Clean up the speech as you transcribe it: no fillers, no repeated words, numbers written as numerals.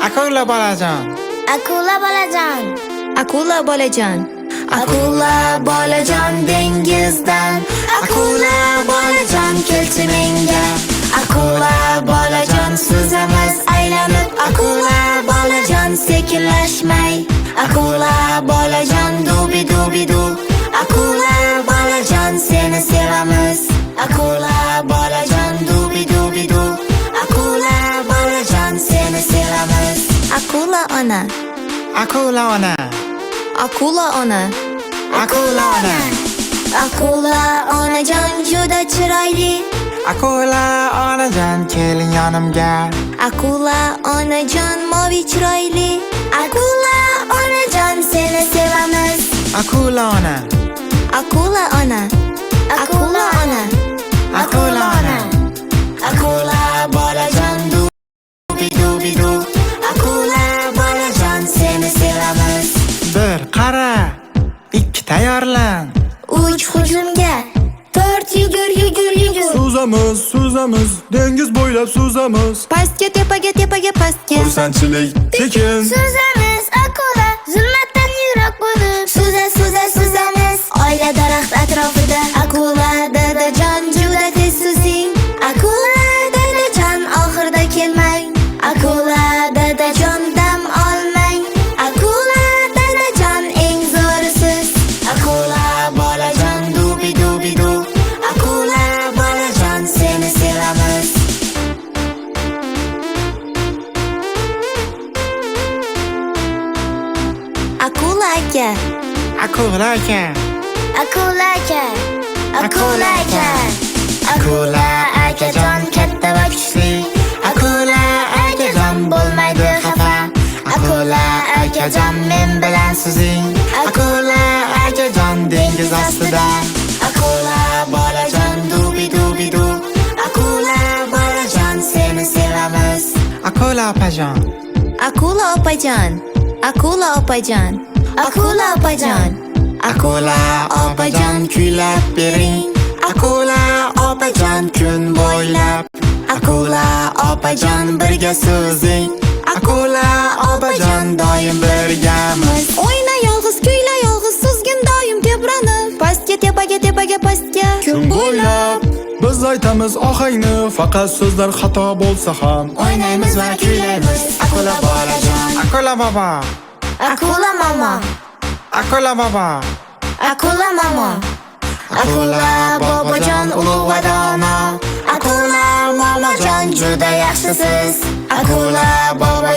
Akula bolajon. Akula bolajon. Akula bolajon. Akula bolajon dengizdan. Akula bolajon kelchi menga. Akula bolajon suzamiz aylanib. Akula bolajon sekinlashmay. Akula bolajon dubi dubi du. Akula bolajon seni sevamiz. Akula bolajon dubi dubi du. Akula bolajon seni sevamiz. Akula ona. Akula ona. Akula ona. Akula ona. Akula onajon juda chiroyli. Akula onajon keling yonimga. Akula onajon moviy chiroyli. Akula onajon seni sevamiz. Akula ona. Akula ona. Akula ona. Akula ona. Akula bolajon dubi dubi du. Akula bolajon seni sevamiz. Bir qara, ikki tayyorlan. 3 hujumga, 4 yugur yugur yugur. Suzamiz, dengiz bo'ylab suzamiz. Pastga tepaga pastga. Xursandchilik tekin. Suzamiz akula, zulmatdan yiroq bo'lib. Suzamiz. Oila daraxt atrofida. Akula dadajon juda tez suzing. Akula dadajon oxirida kelmang. Akula dadajon dam olmang. Akula dadajon eng zo'risiz. Akula bolajon dubi dubi du. Akula bolajon seni sevamiz. Akula aka. Akula aka. Akula aka. Akula aka. Akula akajon katta va kuchli. Akula akajon bo'lmaydi xafa. Akula akajon men bilan suzing. Akula akajon dengiz ostida. Akula bolajon dubi dubi du. Akula bolajon seni sevamiz. Akula opajon. Akula opajon. Akula opajon. Akula opajon. Akula opajon kuylab bering. Akula opajon kun bo'ylab. Akula opajon birga suzing. Akula opajon doim birgamiz. O'yna yolg'iz, kuyla yolg'iz, suzgin doim tebranib. Pastga tepaga pastga. Kun bo'ylab biz aytamiz ohangni, faqat so'zlar xato bo'lsa ham O'ynaymiz va kuylaymiz. Akula bolajon. Akula baba. Akula mama. Akula baba. Akula mama. Akula bobojon ulug' va dono. Akula mamajon juda yaxshisiz. Akula bobo